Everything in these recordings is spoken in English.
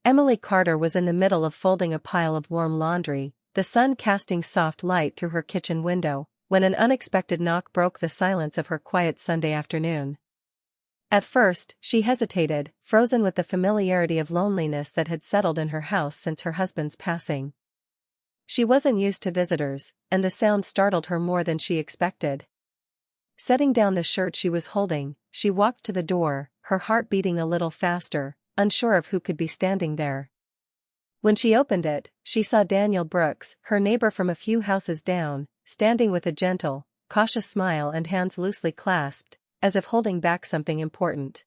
Emily Carter was in the middle of folding a pile of warm laundry, the sun casting soft light through her kitchen window, when an unexpected knock broke the silence of her quiet Sunday afternoon. At first, she hesitated, frozen with the familiarity of loneliness that had settled in her house since her husband's passing. She wasn't used to visitors, and the sound startled her more than she expected. Setting down the shirt she was holding, she walked to the door, her heart beating a little faster, unsure of who could be standing there. When she opened it, she saw Daniel Brooks, her neighbor from a few houses down, standing with a gentle, cautious smile and hands loosely clasped, as if holding back something important.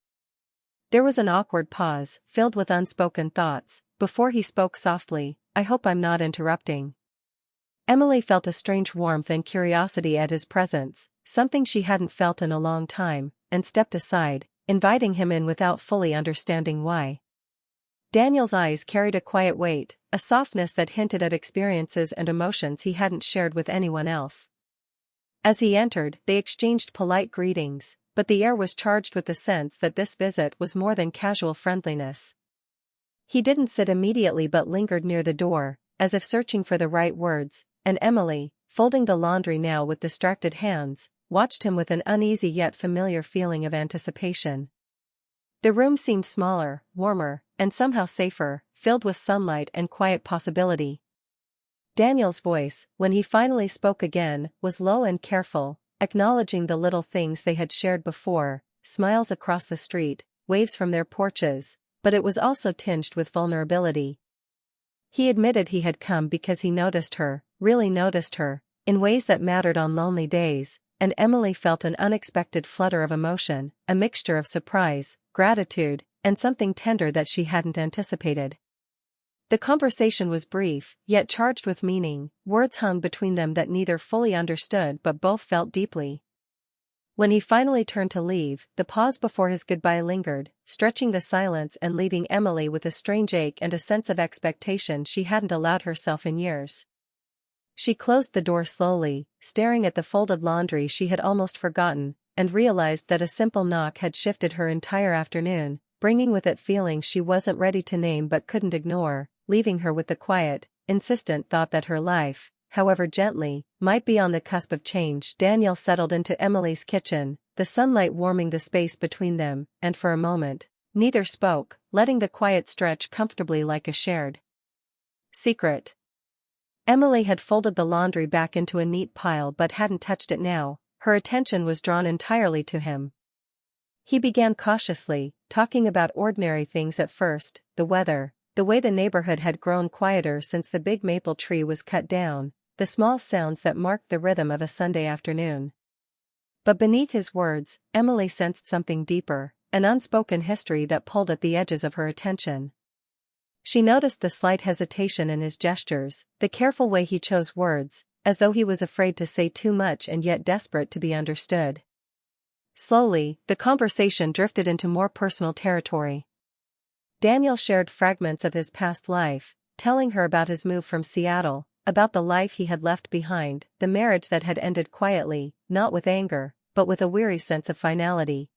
There was an awkward pause, filled with unspoken thoughts, before he spoke softly, "I hope I'm not interrupting." Emily felt a strange warmth and curiosity at his presence, something she hadn't felt in a long time, and stepped aside, inviting him in without fully understanding why. Daniel's eyes carried a quiet weight, a softness that hinted at experiences and emotions he hadn't shared with anyone else. As he entered, they exchanged polite greetings, but the air was charged with the sense that this visit was more than casual friendliness. He didn't sit immediately but lingered near the door, as if searching for the right words, and Emily, folding the laundry now with distracted hands, watched him with an uneasy yet familiar feeling of anticipation. The room seemed smaller, warmer, and somehow safer, filled with sunlight and quiet possibility. Daniel's voice, when he finally spoke again, was low and careful, acknowledging the little things they had shared before, smiles across the street, waves from their porches, but it was also tinged with vulnerability. He admitted he had come because he noticed her, really noticed her, in ways that mattered on lonely days, and Emily felt an unexpected flutter of emotion, a mixture of surprise, gratitude, and something tender that she hadn't anticipated. The conversation was brief, yet charged with meaning, words hung between them that neither fully understood but both felt deeply. When he finally turned to leave, the pause before his goodbye lingered, stretching the silence and leaving Emily with a strange ache and a sense of expectation she hadn't allowed herself in years. She closed the door slowly, staring at the folded laundry she had almost forgotten, and realized that a simple knock had shifted her entire afternoon, bringing with it feelings she wasn't ready to name but couldn't ignore, leaving her with the quiet, insistent thought that her life, however gently, might be on the cusp of change. Daniel settled into Emily's kitchen, the sunlight warming the space between them, and for a moment, neither spoke, letting the quiet stretch comfortably like a shared secret. Emily had folded the laundry back into a neat pile but hadn't touched it now, her attention was drawn entirely to him. He began cautiously, talking about ordinary things at first, the weather, the way the neighborhood had grown quieter since the big maple tree was cut down, the small sounds that marked the rhythm of a Sunday afternoon. But beneath his words, Emily sensed something deeper, an unspoken history that pulled at the edges of her attention. She noticed the slight hesitation in his gestures, the careful way he chose words, as though he was afraid to say too much and yet desperate to be understood. Slowly, the conversation drifted into more personal territory. Daniel shared fragments of his past life, telling her about his move from Seattle, about the life he had left behind, the marriage that had ended quietly, not with anger, but with a weary sense of finality.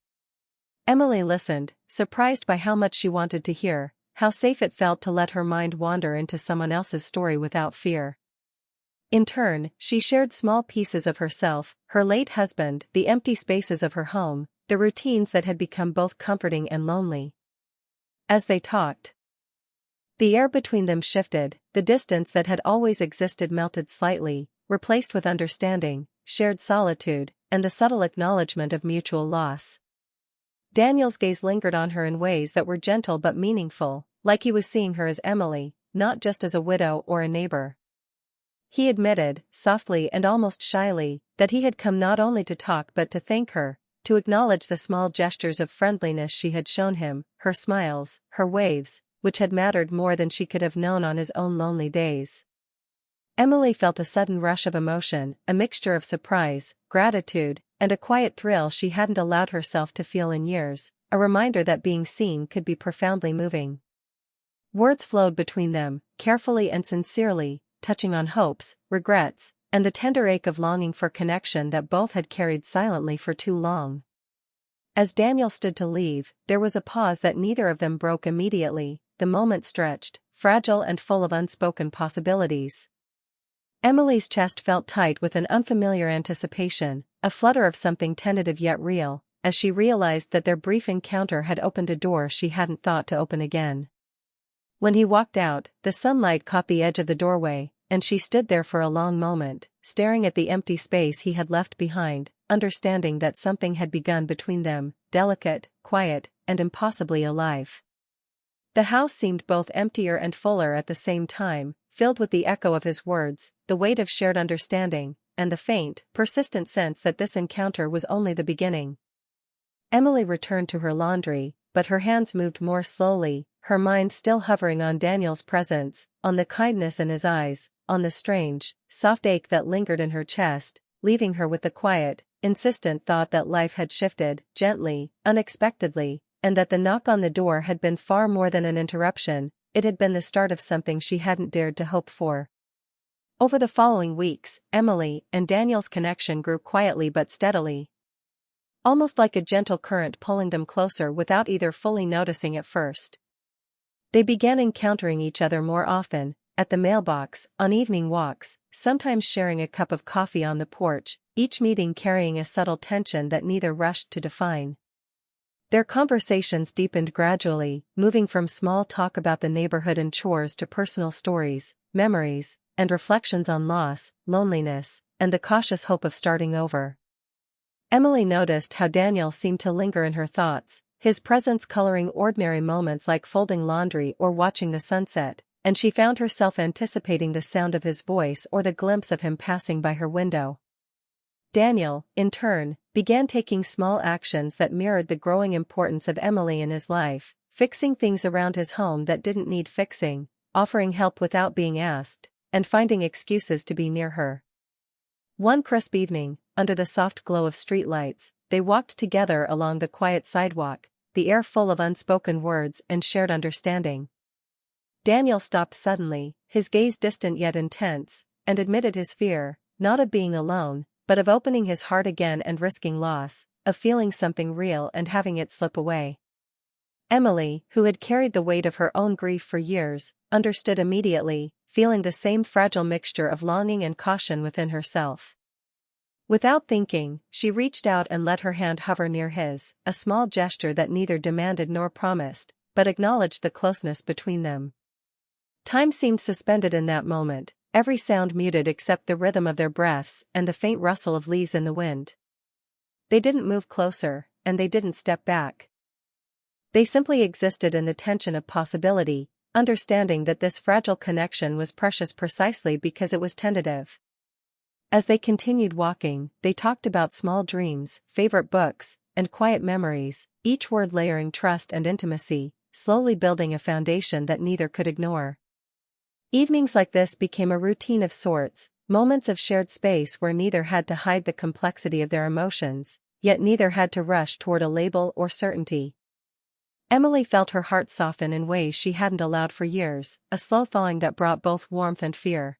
Emily listened, surprised by how much she wanted to hear, how safe it felt to let her mind wander into someone else's story without fear. In turn, she shared small pieces of herself, her late husband, the empty spaces of her home, the routines that had become both comforting and lonely. As they talked, the air between them shifted, the distance that had always existed melted slightly, replaced with understanding, shared solitude, and the subtle acknowledgement of mutual loss. Daniel's gaze lingered on her in ways that were gentle but meaningful, like he was seeing her as Emily, not just as a widow or a neighbor. He admitted, softly and almost shyly, that he had come not only to talk but to thank her, to acknowledge the small gestures of friendliness she had shown him, her smiles, her waves, which had mattered more than she could have known on his own lonely days. Emily felt a sudden rush of emotion, a mixture of surprise, gratitude, and a quiet thrill she hadn't allowed herself to feel in years, a reminder that being seen could be profoundly moving. Words flowed between them, carefully and sincerely, touching on hopes, regrets, and the tender ache of longing for connection that both had carried silently for too long. As Daniel stood to leave, there was a pause that neither of them broke immediately, the moment stretched, fragile and full of unspoken possibilities. Emily's chest felt tight with an unfamiliar anticipation, a flutter of something tentative yet real, as she realized that their brief encounter had opened a door she hadn't thought to open again. When he walked out, the sunlight caught the edge of the doorway, and she stood there for a long moment, staring at the empty space he had left behind, understanding that something had begun between them, delicate, quiet, and impossibly alive. The house seemed both emptier and fuller at the same time, filled with the echo of his words, the weight of shared understanding, and the faint, persistent sense that this encounter was only the beginning. Emily returned to her laundry, but her hands moved more slowly, her mind still hovering on Daniel's presence, on the kindness in his eyes, on the strange, soft ache that lingered in her chest, leaving her with the quiet, insistent thought that life had shifted, gently, unexpectedly, and that the knock on the door had been far more than an interruption, it had been the start of something she hadn't dared to hope for. Over the following weeks, Emily and Daniel's connection grew quietly but steadily. Almost like a gentle current pulling them closer without either fully noticing at first. They began encountering each other more often, at the mailbox, on evening walks, sometimes sharing a cup of coffee on the porch, each meeting carrying a subtle tension that neither rushed to define. Their conversations deepened gradually, moving from small talk about the neighborhood and chores to personal stories, memories, and reflections on loss, loneliness, and the cautious hope of starting over. Emily noticed how Daniel seemed to linger in her thoughts, his presence coloring ordinary moments like folding laundry or watching the sunset, and she found herself anticipating the sound of his voice or the glimpse of him passing by her window. Daniel, in turn, began taking small actions that mirrored the growing importance of Emily in his life, fixing things around his home that didn't need fixing, offering help without being asked, and finding excuses to be near her. One crisp evening, under the soft glow of streetlights, they walked together along the quiet sidewalk, the air full of unspoken words and shared understanding. Daniel stopped suddenly, his gaze distant yet intense, and admitted his fear, not of being alone, but of opening his heart again and risking loss, of feeling something real and having it slip away. Emily, who had carried the weight of her own grief for years, understood immediately, feeling the same fragile mixture of longing and caution within herself. Without thinking, she reached out and let her hand hover near his, a small gesture that neither demanded nor promised, but acknowledged the closeness between them. Time seemed suspended in that moment, every sound muted except the rhythm of their breaths and the faint rustle of leaves in the wind. They didn't move closer, and they didn't step back. They simply existed in the tension of possibility, understanding that this fragile connection was precious precisely because it was tentative. As they continued walking, they talked about small dreams, favorite books, and quiet memories, each word layering trust and intimacy, slowly building a foundation that neither could ignore. Evenings like this became a routine of sorts, moments of shared space where neither had to hide the complexity of their emotions, yet neither had to rush toward a label or certainty. Emily felt her heart soften in ways she hadn't allowed for years, a slow thawing that brought both warmth and fear.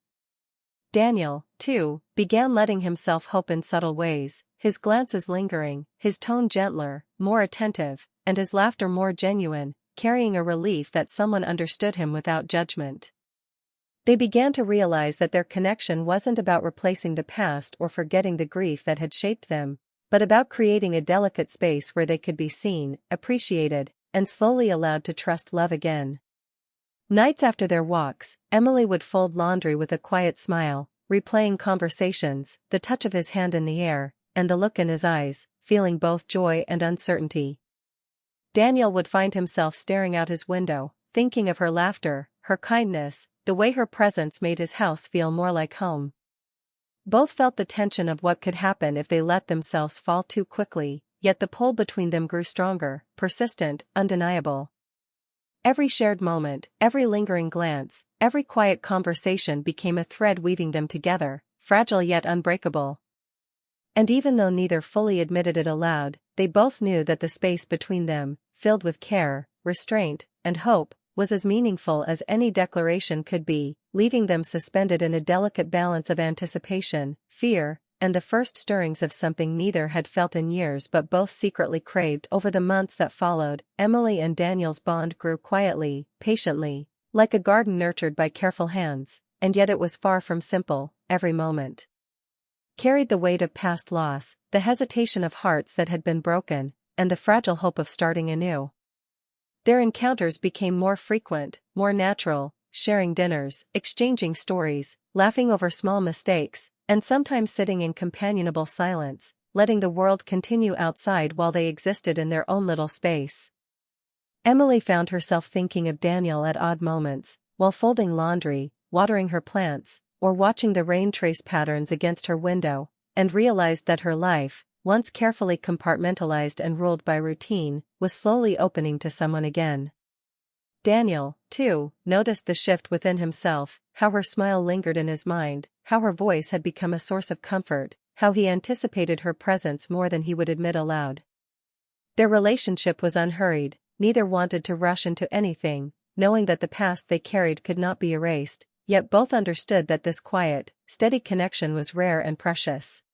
Daniel, too, began letting himself hope in subtle ways, his glances lingering, his tone gentler, more attentive, and his laughter more genuine, carrying a relief that someone understood him without judgment. They began to realize that their connection wasn't about replacing the past or forgetting the grief that had shaped them, but about creating a delicate space where they could be seen, appreciated, and slowly allowed to trust love again. Nights after their walks, Emily would fold laundry with a quiet smile, replaying conversations, the touch of his hand in the air, and the look in his eyes, feeling both joy and uncertainty. Daniel would find himself staring out his window, thinking of her laughter, her kindness, the way her presence made his house feel more like home. Both felt the tension of what could happen if they let themselves fall too quickly, yet the pull between them grew stronger, persistent, undeniable. Every shared moment, every lingering glance, every quiet conversation became a thread weaving them together, fragile yet unbreakable. And even though neither fully admitted it aloud, they both knew that the space between them, filled with care, restraint, and hope, was as meaningful as any declaration could be, leaving them suspended in a delicate balance of anticipation, fear, and the first stirrings of something neither had felt in years but both secretly craved. Over the months that followed, Emily and Daniel's bond grew quietly, patiently, like a garden nurtured by careful hands, and yet it was far from simple. Every moment carried the weight of past loss, the hesitation of hearts that had been broken, and the fragile hope of starting anew. Their encounters became more frequent, more natural, sharing dinners, exchanging stories, laughing over small mistakes, and sometimes sitting in companionable silence, letting the world continue outside while they existed in their own little space. Emily found herself thinking of Daniel at odd moments, while folding laundry, watering her plants, or watching the rain trace patterns against her window, and realized that her life, once carefully compartmentalized and ruled by routine, was slowly opening to someone again. Daniel, too, noticed the shift within himself, how her smile lingered in his mind, how her voice had become a source of comfort, how he anticipated her presence more than he would admit aloud. Their relationship was unhurried, neither wanted to rush into anything, knowing that the past they carried could not be erased, yet both understood that this quiet, steady connection was rare and precious.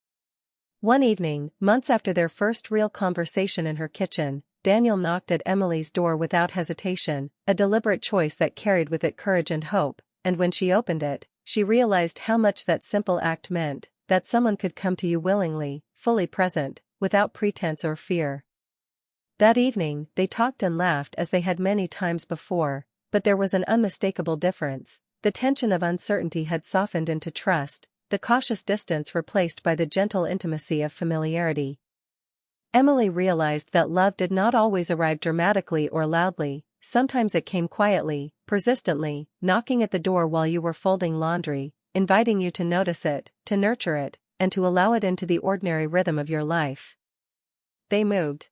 One evening, months after their first real conversation in her kitchen, Daniel knocked at Emily's door without hesitation, a deliberate choice that carried with it courage and hope, and when she opened it, she realized how much that simple act meant, that someone could come to you willingly, fully present, without pretense or fear. That evening, they talked and laughed as they had many times before, but there was an unmistakable difference. The tension of uncertainty had softened into trust, the cautious distance replaced by the gentle intimacy of familiarity. Emily realized that love did not always arrive dramatically or loudly. Sometimes it came quietly, persistently, knocking at the door while you were folding laundry, inviting you to notice it, to nurture it, and to allow it into the ordinary rhythm of your life. They moved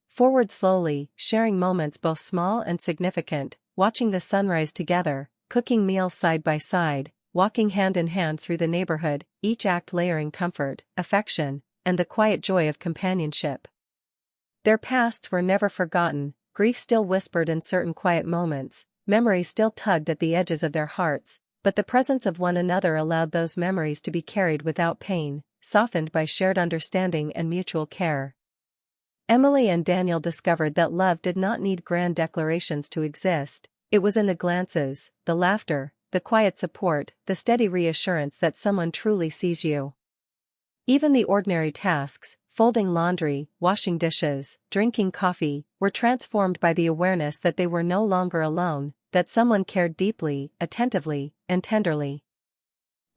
forward slowly, sharing moments both small and significant, watching the sunrise together, cooking meals side by side, walking hand in hand through the neighborhood, each act layering comfort, affection, and the quiet joy of companionship. Their pasts were never forgotten, grief still whispered in certain quiet moments, memories still tugged at the edges of their hearts, but the presence of one another allowed those memories to be carried without pain, softened by shared understanding and mutual care. Emily and Daniel discovered that love did not need grand declarations to exist. It was in the glances, the laughter, the quiet support, the steady reassurance that someone truly sees you. Even the ordinary tasks, folding laundry, washing dishes, drinking coffee, were transformed by the awareness that they were no longer alone, that someone cared deeply, attentively, and tenderly.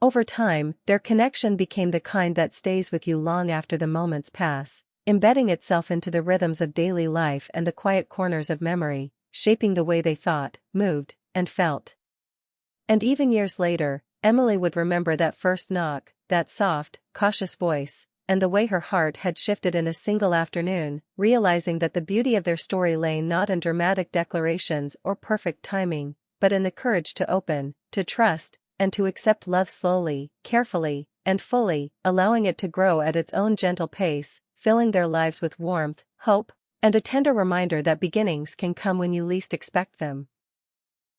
Over time, their connection became the kind that stays with you long after the moments pass, embedding itself into the rhythms of daily life and the quiet corners of memory, shaping the way they thought, moved, and felt. And even years later, Emily would remember that first knock, that soft, cautious voice, and the way her heart had shifted in a single afternoon, realizing that the beauty of their story lay not in dramatic declarations or perfect timing, but in the courage to open, to trust, and to accept love slowly, carefully, and fully, allowing it to grow at its own gentle pace, filling their lives with warmth, hope, and a tender reminder that beginnings can come when you least expect them.